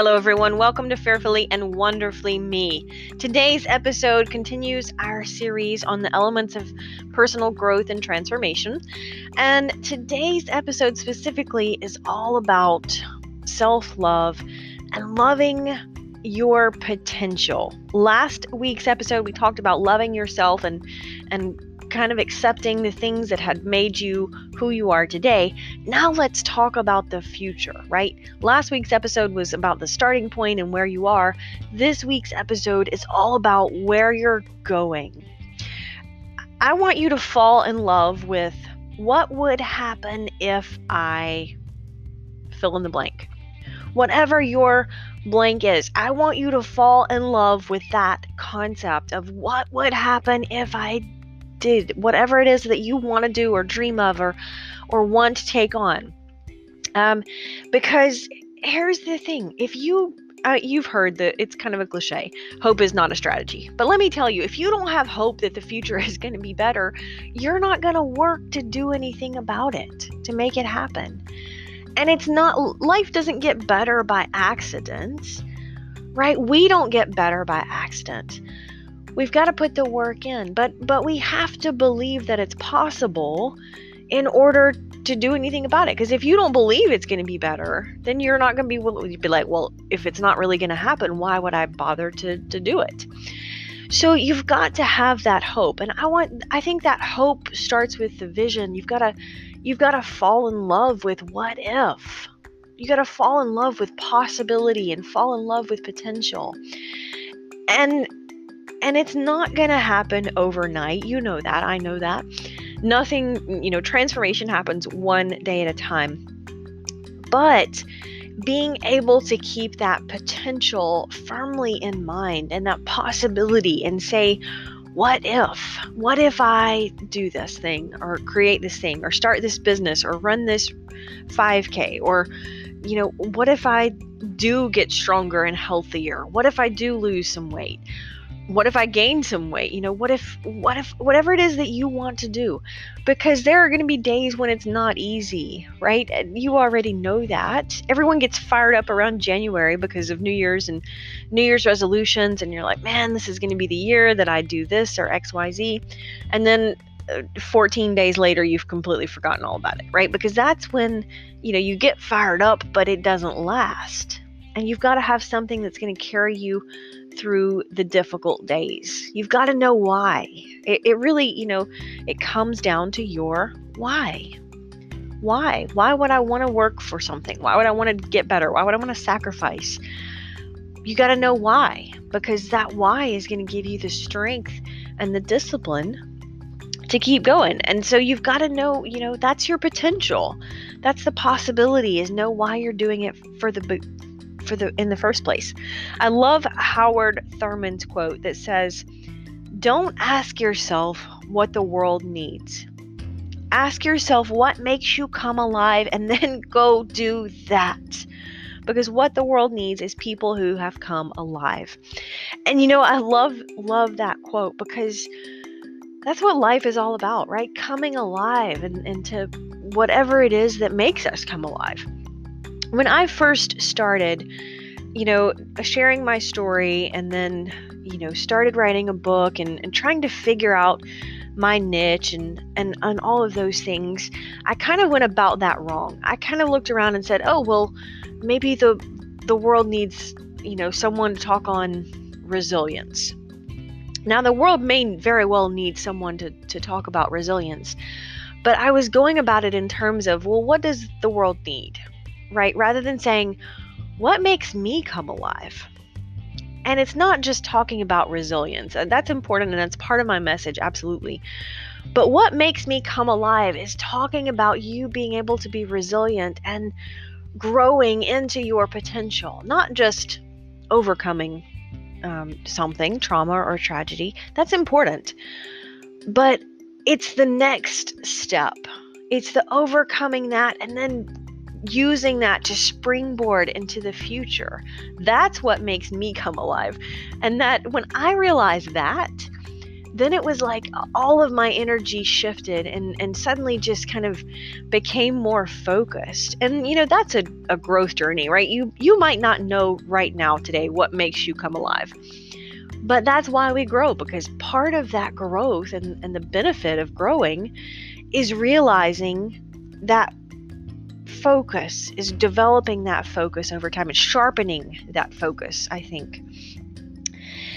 Hello, everyone. Welcome to Fearfully and Wonderfully Me. Today's episode continues our series on the elements of personal growth and transformation. And today's episode specifically is all about self-love and loving your potential. Last week's episode, we talked about loving yourself and kind of accepting the things that had made you who you are today. Now let's talk about the future, right? Last week's episode was about the starting point and where you are. This week's episode is all about where you're going. I want you to fall in love with what would happen if I fill in the blank. Whatever your blank is, I want you to fall in love with that concept of what would happen if I did whatever it is that you want to do or dream of or want to take on. Because here's the thing, if you've heard that it's kind of a cliche, hope is not a strategy. But let me tell you, if you don't have hope that the future is going to be better, you're not going to work to do anything about it, to make it happen. And life doesn't get better by accident, right? We don't get better by accident. We've got to put the work in, but we have to believe that it's possible in order to do anything about it. Because if you don't believe it's going to be better, then you're not going to be willing to be like, well, if it's not really going to happen, why would I bother to do it? So you've got to have that hope. And I think that hope starts with the vision. You've got to fall in love with what if. You got to fall in love with possibility and fall in love with potential. And it's not going to happen overnight. You know that. I know that. Nothing, transformation happens one day at a time. But being able to keep that potential firmly in mind and that possibility and say, what if I do this thing or create this thing or start this business or run this 5K or, what if I do get stronger and healthier? What if I do lose some weight? What if I gain some weight? What if whatever it is that you want to do, because there are going to be days when it's not easy, right? And you already know that. Everyone gets fired up around January because of New Year's and New Year's resolutions. And you're like, man, this is going to be the year that I do this or XYZ. And then 14 days later, you've completely forgotten all about it, right? Because that's when, you get fired up, but it doesn't last. And you've got to have something that's going to carry you through the difficult days. You've got to know why. It really, it comes down to your why. Why? Why would I want to work for something? Why would I want to get better? Why would I want to sacrifice? You got to know why, because that why is going to give you the strength and the discipline to keep going. And so you've got to know, that's your potential. That's the possibility, is know why you're doing it in the first place. I love Howard Thurman's quote that says, don't ask yourself what the world needs. Ask yourself what makes you come alive and then go do that. Because what the world needs is people who have come alive. And I love that quote, because that's what life is all about, right? Coming alive and to whatever it is that makes us come alive. When I first started, sharing my story and then, started writing a book and trying to figure out my niche and all of those things, I kind of went about that wrong. I kind of looked around and said, oh, well, maybe the world needs, someone to talk on resilience. Now, the world may very well need someone to talk about resilience, but I was going about it in terms of, well, what does the world need? Right? Rather than saying, what makes me come alive? And it's not just talking about resilience. And that's important, and that's part of my message, absolutely. But what makes me come alive is talking about you being able to be resilient and growing into your potential, not just overcoming something, trauma or tragedy. That's important. But it's the next step. It's the overcoming that and then using that to springboard into the future. That's what makes me come alive. And that when I realized that, then it was like all of my energy shifted and suddenly just kind of became more focused. And that's a growth journey, right? You might not know right now today what makes you come alive, but that's why we grow, because part of that growth and the benefit of growing is realizing that focus, is developing that focus over time and sharpening that focus, I think.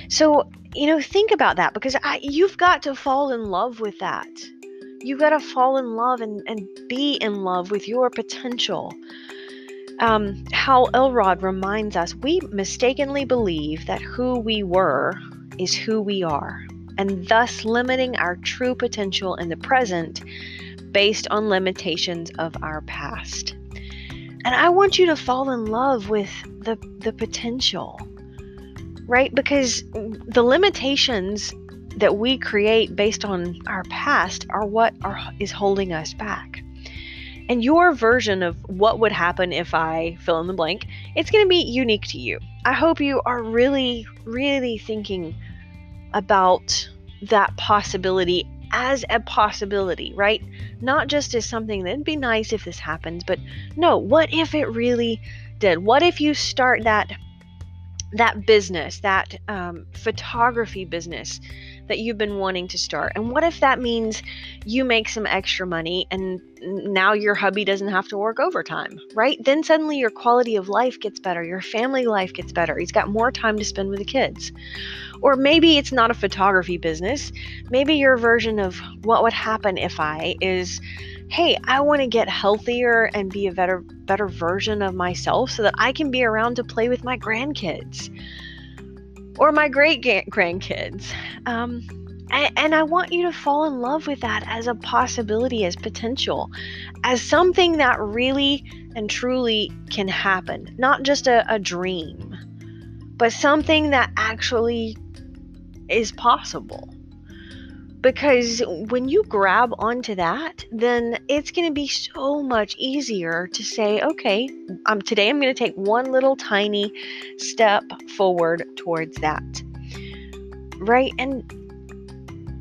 So, think about that, because you've got to fall in love with that. You've got to fall in love and be in love with your potential. Hal Elrod reminds us, we mistakenly believe that who we were is who we are, and thus limiting our true potential in the present based on limitations of our past. And I want you to fall in love with the potential, right? Because the limitations that we create based on our past are what is holding us back. And your version of what would happen if I fill in the blank, it's going to be unique to you. I hope you are really, really thinking about that possibility as a possibility, right? Not just as something that'd be nice if this happens, but no, what if it really did? What if you start that business, that photography business that you've been wanting to start? And what if that means you make some extra money and now your hubby doesn't have to work overtime, right? Then suddenly your quality of life gets better, your family life gets better, he's got more time to spend with the kids. Or maybe it's not a photography business. Maybe your version of what would happen if I is, hey, I want to get healthier and be a better version of myself so that I can be around to play with my grandkids or my great-grandkids. And I want you to fall in love with that as a possibility, as potential, as something that really and truly can happen. Not just a dream, but something that actually is possible. Because when you grab onto that, then it's going to be so much easier to say, okay, today I'm going to take one little tiny step forward towards that. Right? And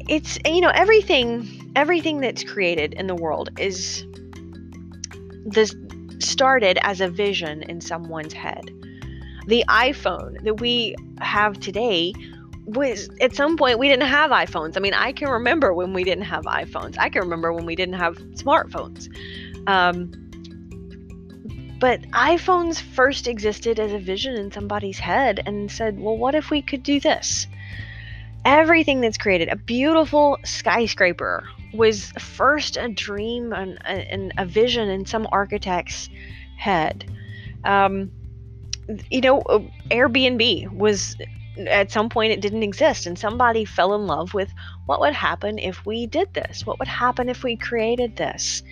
it's, everything that's created in the world is started as a vision in someone's head. The iPhone that we have today was, at some point, we didn't have iPhones. I mean, I can remember when we didn't have iPhones. I can remember when we didn't have smartphones. But iPhones first existed as a vision in somebody's head and said, well, what if we could do this? Everything that's created, a beautiful skyscraper, was first a dream and a vision in some architect's head. Airbnb was, at some point, it didn't exist, and somebody fell in love with what would happen if we did this? What would happen if we created this?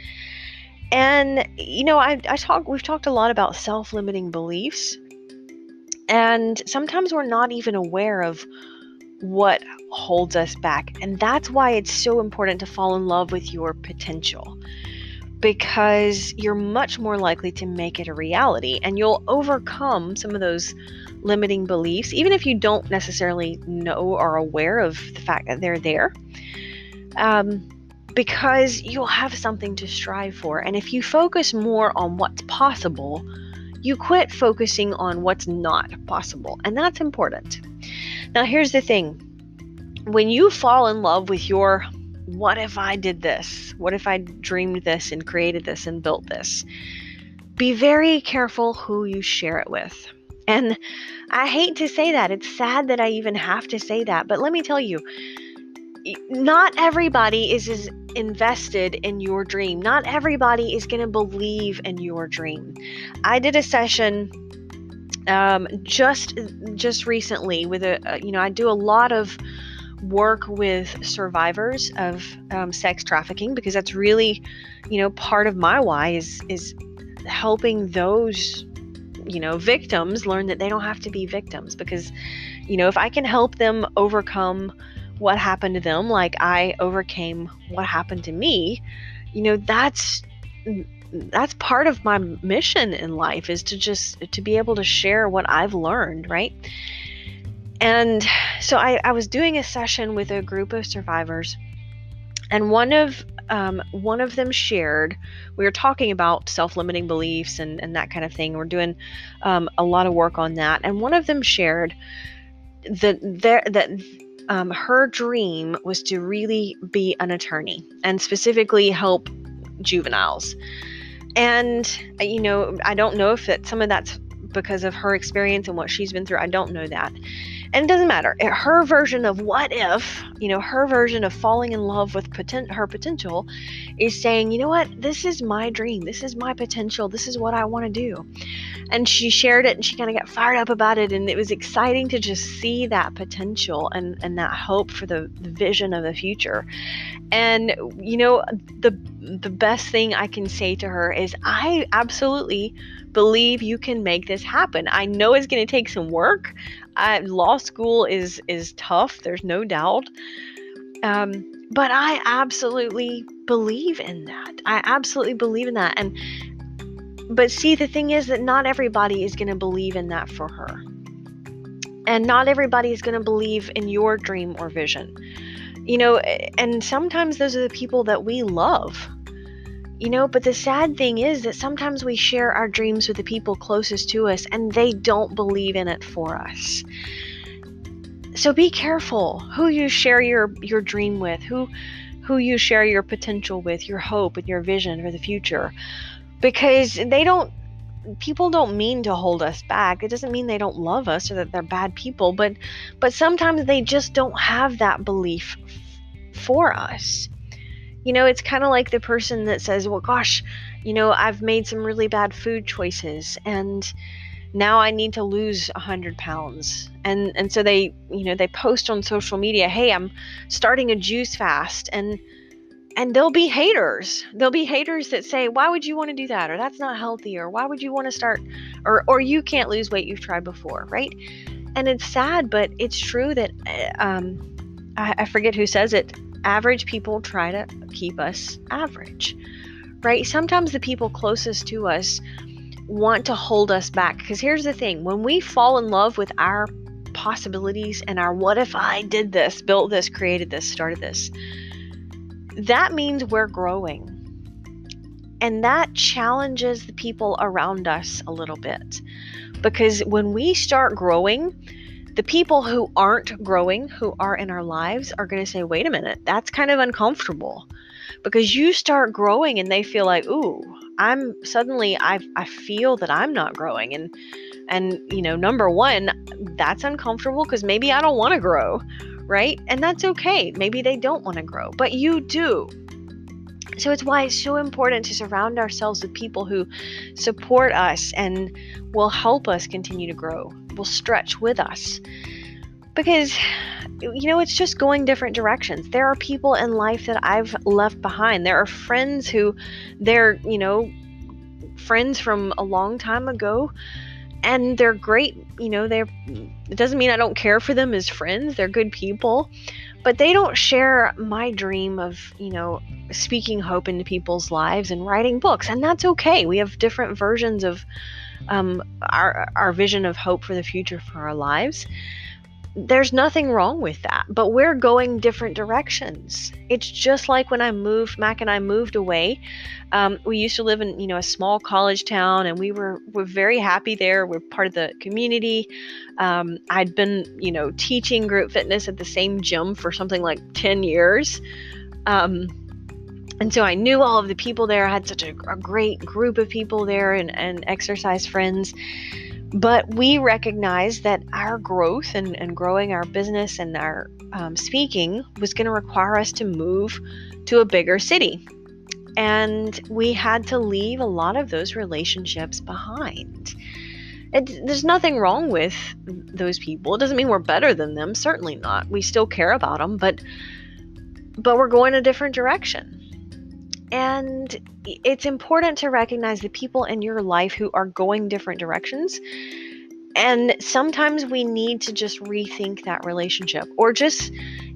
And, we've talked a lot about self-limiting beliefs, and sometimes we're not even aware of what holds us back. And that's why it's so important to fall in love with your potential, because you're much more likely to make it a reality, and you'll overcome some of those limiting beliefs, even if you don't necessarily know or are aware of the fact that they're there, because you'll have something to strive for. And if you focus more on what's possible, you quit focusing on what's not possible, and that's important. Now, here's the thing. When you fall in love with your, what if I did this? What if I dreamed this and created this and built this? Be very careful who you share it with. And I hate to say that. It's sad that I even have to say that. But let me tell you, not everybody is as invested in your dream. Not everybody is going to believe in your dream. I did a session just recently with I do a lot of work with survivors of sex trafficking, because that's really, part of my why is helping those, victims learn that they don't have to be victims. Because, if I can help them overcome what happened to them, like I overcame what happened to me, that's part of my mission in life, is to be able to share what I've learned, right? And so I was doing a session with a group of survivors, and one of them shared, we were talking about self-limiting beliefs and that kind of thing. We're doing a lot of work on that. And one of them shared that her dream was to really be an attorney and specifically help juveniles. And, I don't know if some of that's because of her experience and what she's been through. I don't know that. And it doesn't matter. Her version of what if, her version of falling in love with her potential is saying, you know what, this is my dream. This is my potential. This is what I want to do. And she shared it and she kind of got fired up about it. And it was exciting to just see that potential and that hope for the vision of the future. And, the best thing I can say to her is I absolutely believe you can make this happen. I know it's going to take some work. Law school is tough. There's no doubt. But I absolutely believe in that. But see, the thing is that not everybody is going to believe in that for her. And not everybody is going to believe in your dream or vision. And sometimes those are the people that we love. But the sad thing is that sometimes we share our dreams with the people closest to us and they don't believe in it for us. So be careful who you share your dream with, who you share your potential with, your hope and your vision for the future. Because people don't mean to hold us back. It doesn't mean they don't love us or that they're bad people, but sometimes they just don't have that belief for us. It's kind of like the person that says, well, gosh, I've made some really bad food choices and now I need to lose 100 pounds. And so they post on social media, hey, I'm starting a juice fast. And there'll be haters. There'll be haters that say, why would you want to do that? Or that's not healthy. Or why would you want to start? Or you can't lose weight you've tried before, right? And it's sad, but it's true that I forget who says it. Average people try to keep us average, right? Sometimes the people closest to us want to hold us back. Because here's the thing. When we fall in love with our possibilities and our what if I did this, built this, created this, started this, that means we're growing. And that challenges the people around us a little bit. Because when we start growing, the people who aren't growing, who are in our lives, are going to say, wait a minute, that's kind of uncomfortable. Because you start growing and they feel like, ooh, I feel that I'm not growing. And number one, that's uncomfortable because maybe I don't want to grow, right? And that's okay. Maybe they don't want to grow, but you do. So it's why it's so important to surround ourselves with people who support us and will help us continue to grow, will stretch with us. Because, it's just going different directions. There are people in life that I've left behind. There are friends who they're, friends from a long time ago. And they're great, it doesn't mean I don't care for them as friends. They're good people, but they don't share my dream of, speaking hope into people's lives and writing books. And that's okay. We have different versions of our vision of hope for the future for our lives. There's nothing wrong with that, but we're going different directions. It's just like when Mac and I moved away. We used to live in, a small college town, and we're very happy there. We're part of the community. I'd been, teaching group fitness at the same gym for something like 10 years. And so I knew all of the people there. I had such a great group of people there and exercise friends. But we recognized that our growth and growing our business and our speaking was going to require us to move to a bigger city. And we had to leave a lot of those relationships behind. There's nothing wrong with those people. It doesn't mean we're better than them. Certainly not. We still care about them, but we're going a different direction. And it's important to recognize the people in your life who are going different directions. And sometimes we need to just rethink that relationship, or just,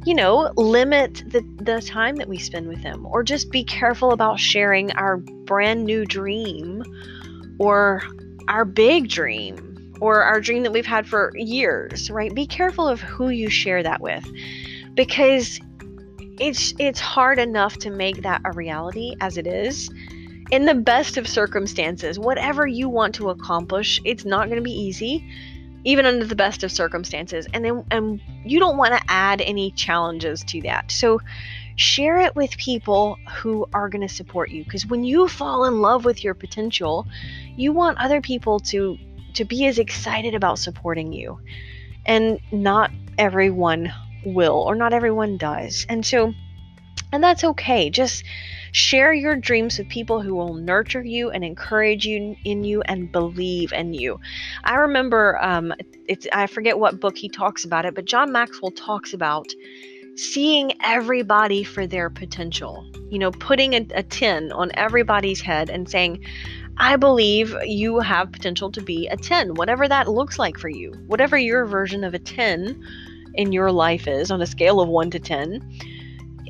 limit the time that we spend with them, or just be careful about sharing our brand new dream or our big dream, or our dream that we've had for years, right? Be careful of who you share that with, because it's hard enough to make that a reality as it is. In the best of circumstances, whatever you want to accomplish, it's not going to be easy, even under the best of circumstances. And you don't want to add any challenges to that. So share it with people who are going to support you, because when you fall in love with your potential, you want other people to be as excited about supporting you. And not everyone will, or not everyone does. And that's okay. Just share your dreams with people who will nurture you and encourage you in you and believe in you. I remember, I forget what book he talks about it, but John Maxwell talks about seeing everybody for their potential. Putting a 10 on everybody's head and saying, I believe you have potential to be a 10, whatever that looks like for you, whatever your version of a 10 in your life is on a scale of 1 to 10.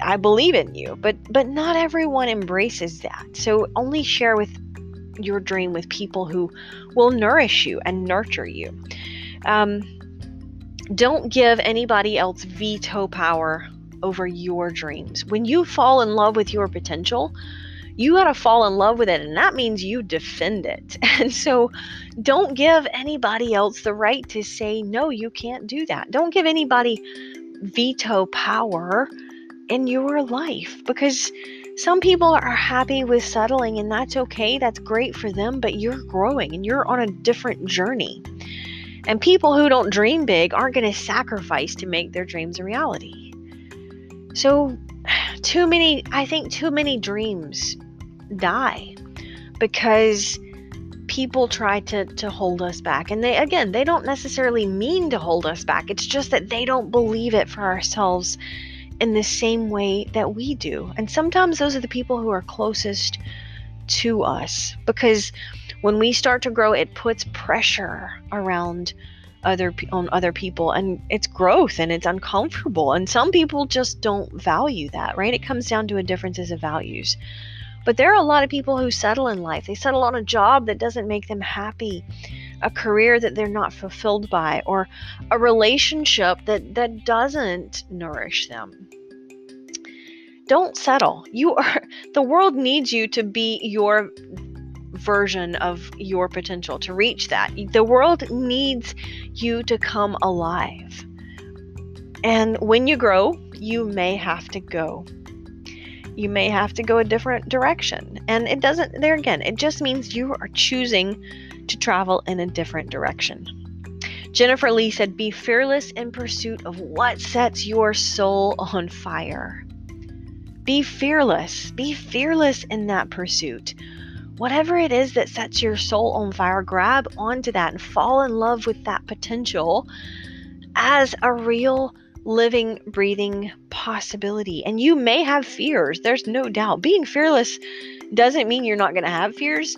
I believe in you, but not everyone embraces that. So only share with your dream with people who will nourish you and nurture you. Don't give anybody else veto power over your dreams. When you fall in love with your potential, you got to fall in love with it, and that means you defend it. And so don't give anybody else the right to say, no, you can't do that. Don't give anybody veto power in your life, because some people are happy with settling, and that's okay. That's great for them, but you're growing and you're on a different journey. And people who don't dream big aren't going to sacrifice to make their dreams a reality. So too many dreams die because people try to hold us back. And they don't necessarily mean to hold us back. It's just that they don't believe it for ourselves in the same way that we do. And sometimes those are the people who are closest to us, because when we start to grow, it puts pressure around on other people, and it's growth and it's uncomfortable. And some people just don't value that, right? It comes down to a differences of values. But there are a lot of people who settle in life. They settle on a job that doesn't make them happy, a career that they're not fulfilled by, or a relationship that doesn't nourish them. Don't settle. The world needs you to be your version of your potential, to reach that. The world needs you to come alive. And when you grow, you may have to go. You may have to go a different direction. And it just means you are choosing to travel in a different direction. Jennifer Lee said, be fearless in pursuit of what sets your soul on fire. Be fearless. Be fearless in that pursuit. Whatever it is that sets your soul on fire, grab onto that and fall in love with that potential as a real living, breathing possibility. And you may have fears. There's no doubt. Being fearless doesn't mean you're not going to have fears.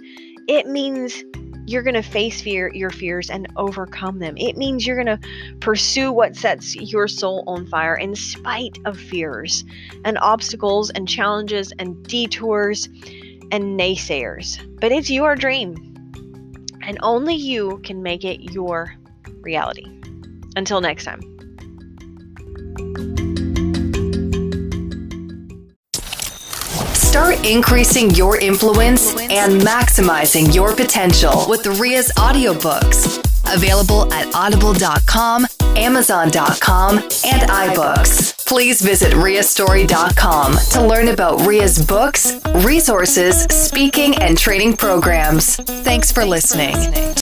It means you're going to face your fears and overcome them. It means you're going to pursue what sets your soul on fire in spite of fears and obstacles and challenges and detours and naysayers. But it's your dream, and only you can make it your reality. Until next time. Start increasing your influence and maximizing your potential with Ria's audiobooks. Available at audible.com, amazon.com, and iBooks. Please visit riastory.com to learn about Ria's books, resources, speaking, and training programs. Thanks for listening.